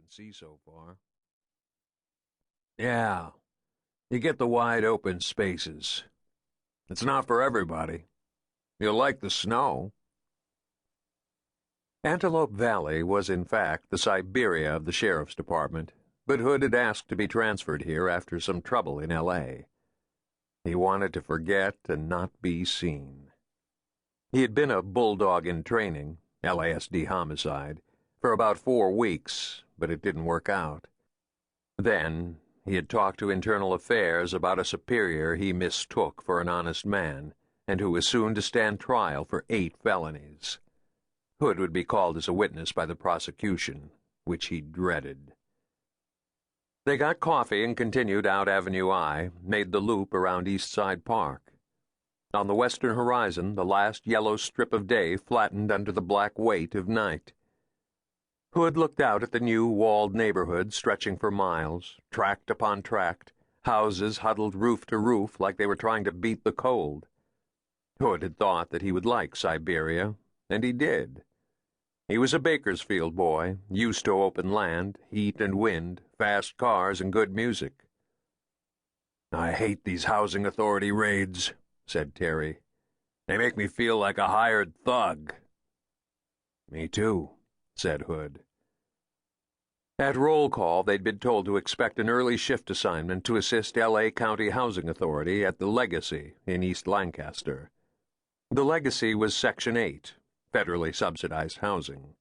can see so far. Yeah, you get the wide-open spaces. It's not for everybody. You'll like the snow. Antelope Valley was, in fact, the Siberia of the sheriff's department, but Hood had asked to be transferred here after some trouble in L.A. He wanted to forget and not be seen. He had been a bulldog in training, LASD homicide, for about 4 weeks, but it didn't work out. Then he had talked to Internal Affairs about a superior he mistook for an honest man, and who was soon to stand trial for 8 felonies. Hood would be called as a witness by the prosecution, which he dreaded. They got coffee and continued out Avenue I, made the loop around East Side Park. On the western horizon, the last yellow strip of day flattened under the black weight of night. Hood looked out at the new walled neighborhood stretching for miles, tract upon tract, houses huddled roof to roof like they were trying to beat the cold. Hood had thought that he would like Siberia, and he did. He was a Bakersfield boy, used to open land, heat and wind, fast cars, and good music. "I hate these housing authority raids," said Terry. "They make me feel like a hired thug." "Me too," said Hood. At roll call, they'd been told to expect an early shift assignment to assist L.A. County Housing Authority at the Legacy in East Lancaster. The Legacy was Section 8, federally subsidized housing.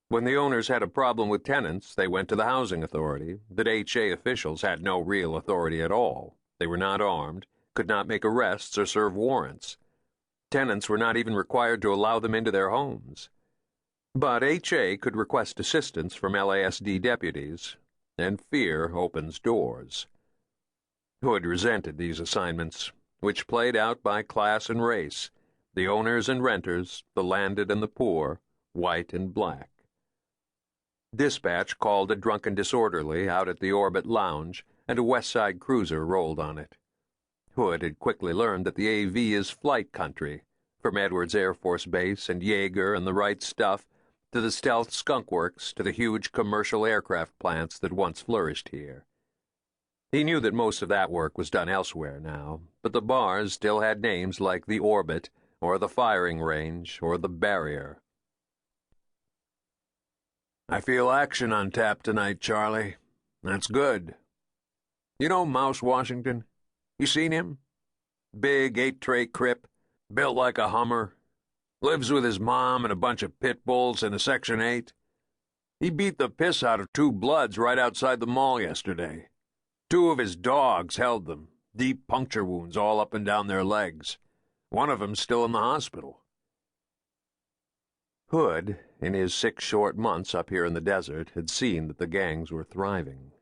When the owners had a problem with tenants, they went to the Housing Authority, but HA officials had no real authority at all. They were not armed, could not make arrests or serve warrants. Tenants were not even required to allow them into their homes. But HA could request assistance from LASD deputies, and fear opens doors. Hood resented these assignments, which played out by class and race, the owners and renters, the landed and the poor, white and black. Dispatch called a drunken disorderly out at the Orbit Lounge, and a West Side cruiser rolled on it. Hood had quickly learned that the AV is flight country, from Edwards Air Force Base and Yeager and the Right Stuff, to the Stealth Skunk Works, to the huge commercial aircraft plants that once flourished here. He knew that most of that work was done elsewhere now, but the bars still had names like the Orbit, or the Firing Range, or the Barrier. "I feel action on tap tonight, Charlie. That's good. You know Mouse Washington? You seen him? Big 8-tray crip, built like a Hummer. Lives with his mom and a bunch of pit bulls in a Section 8. He beat the piss out of 2 Bloods right outside the mall yesterday. 2 of his dogs held them, deep puncture wounds all up and down their legs. One of them's still in the hospital." Hood, in his 6 short months up here in the desert, had seen that the gangs were thriving.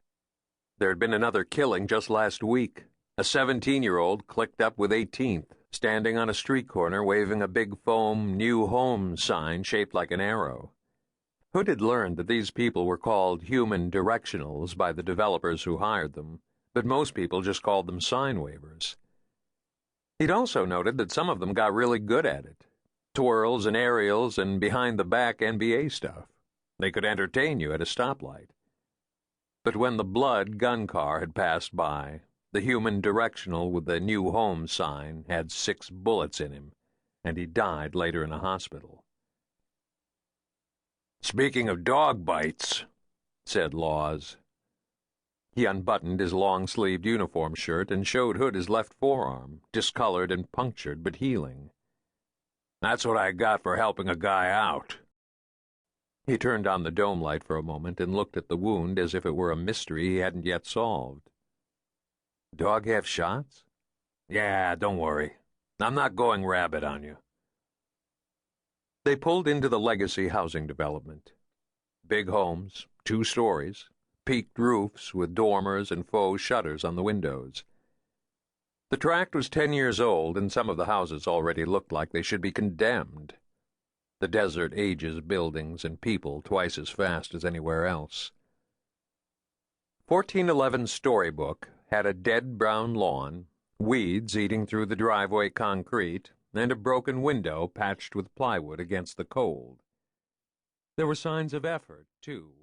There had been another killing just last week. A 17-year-old clicked up with 18th, standing on a street corner waving a big foam "New Home" sign shaped like an arrow. Hood had learned that these people were called human directionals by the developers who hired them, but most people just called them sign wavers. He'd also noted that some of them got really good at it. Twirls and aerials and behind-the-back NBA stuff. They could entertain you at a stoplight. But when the blood gun car had passed by, the human directional with the "New Home" sign had 6 bullets in him, and he died later in a hospital. "Speaking of dog bites," said Laws. He unbuttoned his long-sleeved uniform shirt and showed Hood his left forearm, discolored and punctured but healing. "That's what I got for helping a guy out." He turned on the dome light for a moment and looked at the wound as if it were a mystery he hadn't yet solved. "Dog have shots?" "Yeah, don't worry. I'm not going rabbit on you." They pulled into the Legacy housing development. Big homes, 2 stories, peaked roofs with dormers and faux shutters on the windows. The tract was 10 years old, and some of the houses already looked like they should be condemned. The desert ages buildings and people twice as fast as anywhere else. 1411 Storybook had a dead brown lawn, weeds eating through the driveway concrete, and a broken window patched with plywood against the cold. There were signs of effort, too,